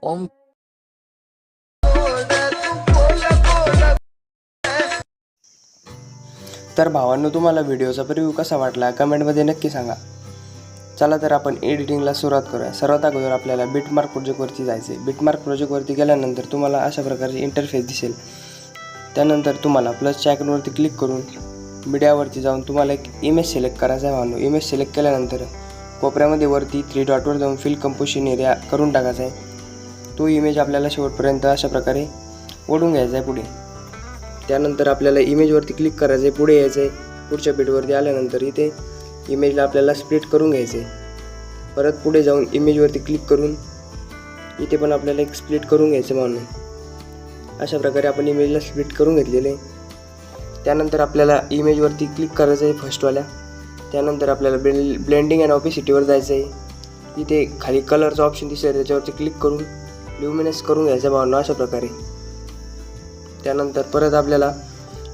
ओम तर भावांनो, तुम्हाला व्हिडिओचा रिव्ह्यू कसा वाटला कमेंटमध्ये नक्की सांगा. चला तर आपण एडिटिंगला सुरुवात करूया. सर्वात अगोदर आपल्याला बिटमार्क प्रोजेक्टवरती जायचे आहे. बिटमार्क प्रोजेक्टवरती गेल्यानंतर तुम्हाला अशा प्रकारचे इंटरफेस दिसेल. त्यानंतर तुम्हाला प्लसच्या आयकॉनवरती क्लिक करून मीडियावरती जाऊन तुम्हाला एक इमेज सिलेक्ट करायचा आहे भावांनो. इमेज सिलेक्ट केल्यानंतर कोपऱ्यामध्ये वरती 3 डॉटवर जाऊन फिल कंपोजिशन एरिया करून टाकायचा आहे. तो इमेज आपल्याला शेवटपर्यंत अशा प्रकारे ओढून घ्यायचा आहे पुढे. त्यानंतर आपल्याला इमेजवरती क्लिक करायचं आहे, पुढे यायचं आहे. पुढच्या बिटवरती आल्यानंतर इथे इमेजला आपल्याला स्प्लिट करून घ्यायचं आहे. परत पुढे जाऊन इमेजवरती क्लिक करून इथे पण आपल्याला एक स्प्लिट करून घ्यायचं म्हणून अशा प्रकारे आपण इमेजला स्प्लिट करून घेतलेले आहे. त्यानंतर आपल्याला इमेजवरती क्लिक करायचं आहे फर्स्टवाल्या. त्यानंतर आपल्याला ब्लेंडिंग अँड ऑपेसिटीवर जायचं आहे. इथे खाली कलरचा ऑप्शन दिसेल, त्याच्यावरती क्लिक करून ल्युमिनस करून घ्यायचं भावना अशा प्रकारे. त्यानंतर परत आपल्याला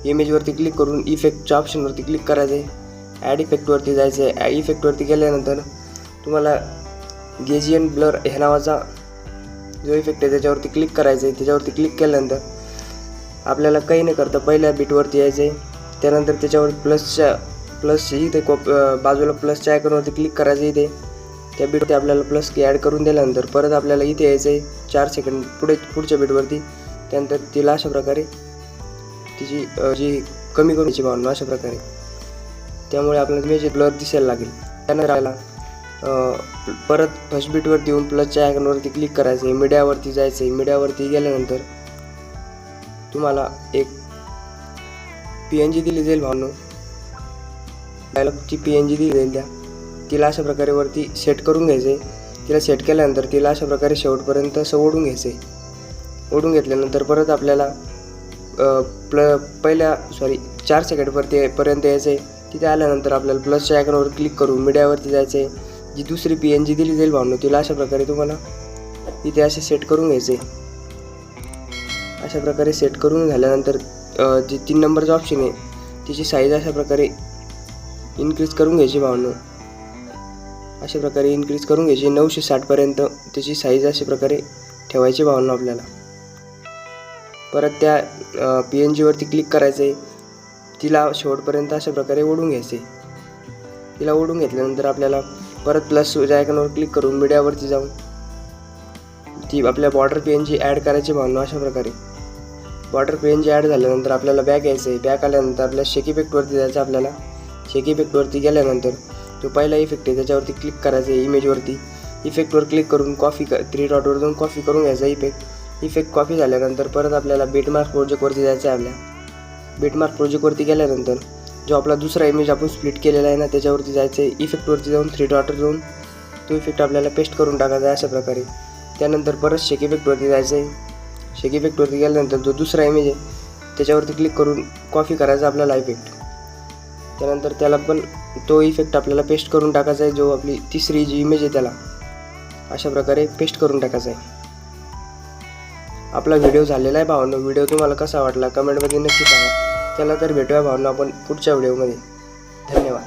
इमेजवरती क्लिक करून इफेक्टच्या ऑप्शनवरती क्लिक करायचं आहे. ॲड इफेक्टवरती जायचं आहे. इफेक्टवरती गेल्यानंतर तुम्हाला गेजियन ब्लर ह्या नावाचा जो इफेक्ट आहे त्याच्यावरती क्लिक करायचं आहे. त्याच्यावरती क्लिक केल्यानंतर आपल्याला काही न करता पहिल्या बिटवरती यायचं आहे. त्यानंतर त्याच्यावर प्लस इथे बाजूला प्लसच्या आयकॉनवरती क्लिक करायचं इथे. त्या बिटवरती आपल्याला प्लस की ॲड करून दिल्यानंतर परत आपल्याला इथे यायचं आहे 4 सेकंड पुढच्या बिटवरती. त्यानंतर तिला अशा प्रकारे तिची जी कमी करून यायची भावना अशा प्रकारे. त्यामुळे आपल्याला इमेज ब्लर दिसायला लागेल. त्यानंतर आपल्याला परत फर्स्ट बिटवरती येऊन प्लसच्या आयकॉनवरती क्लिक करायचं आहे. मीडियावरती जायचं आहे. मीडियावरती गेल्यानंतर तुम्हाला एक PNG दिली जाईल भावनो. डायलॉगची PNG दिली जाईल. तिला अशा प्रकारे वरती सेट करून घ्यायचं आहे. तिला सेट केल्यानंतर तिला अशा प्रकारे शेवटपर्यंत असं ओढून घ्यायचं आहे. ओढून घेतल्यानंतर परत आपल्याला पहिल्या 4 सेकंडपर्यंत यायचं आहे. तिथे आल्यानंतर आपल्याला प्लसच्या आयकॉनवर क्लिक करून मीडियावरती जायचं आहे. जी दुसरी PNG दिली जाईल भावनो तिला अशा प्रकारे तुम्हाला इथे असे सेट करून घ्यायचं आहे. अशा प्रकारे सेट करून झाल्यानंतर जी 3 नंबरचा ऑप्शन आहे तिची साईज अशा प्रकारे इन्क्रीज करून घ्यायची भावनो. अशा प्रकारे इन्क्रीज करून घ्यायची 960पर्यंत त्याची साईज अशा प्रकारे ठेवायची भावना आपल्याला. परत त्या PNGवरती क्लिक करायचं आहे. तिला शेवटपर्यंत अशा प्रकारे ओढून घ्यायचे. तिला ओढून घेतल्यानंतर आपल्याला परत प्लसच्या आयकॉनवर क्लिक करून मीडियावरती जाऊन ती आपल्या बॉर्डर PNG ॲड करायची भावना अशा प्रकारे. बॉर्डर PNG ॲड झाल्यानंतर आपल्याला बॅक यायचं आहे. बॅक आल्यानंतर आपल्याला शेक इफेक्टवरती जायचं. आपल्याला शेक इफेक्टवरती गेल्यानंतर तो पहिला इफेक्ट आहे त्याच्यावरती क्लिक करायचं आहे. इमेजवरती इफेक्टवर क्लिक करून 3 डॉटवर जाऊन कॉपी करून घ्यायचा इफेक्ट कॉपी झाल्यानंतर परत आपल्याला बिटमार्क प्रोजेक्टवरती जायचं आहे. आपल्या बिटमार्क प्रोजेक्टवरती गेल्यानंतर जो आपला दुसरा इमेज आपण स्प्लिट केलेला आहे ना त्याच्यावरती जायचं आहे. इफेक्टवरती जाऊन 3 डॉटवर जाऊन तो इफेक्ट आपल्याला पेस्ट करून टाकायचा आहे अशा प्रकारे. त्यानंतर परत शेक इफेक्टवरती जायचं आहे. शेक इफेक्टवरती गेल्यानंतर जो दुसरा इमेज आहे त्याच्यावरती क्लिक करून कॉपी करायचा आपल्याला इफेक्ट. त्यानंतर त्याला पण तो इफेक्ट आपल्याला पेस्ट करून टाकायचा आहे. जो आपली तिसरी जी इमेज आहे त्याला अशा प्रकारे पेस्ट करून टाकायचा आहे. आपला व्हिडिओ झालेला आहे भावांनो. व्हिडिओ तुम्हाला कसा वाटला कमेंटमध्ये नक्की सांगा. चला तर भेटूया भावांनो आपण पुढच्या व्हिडिओमध्ये. धन्यवाद.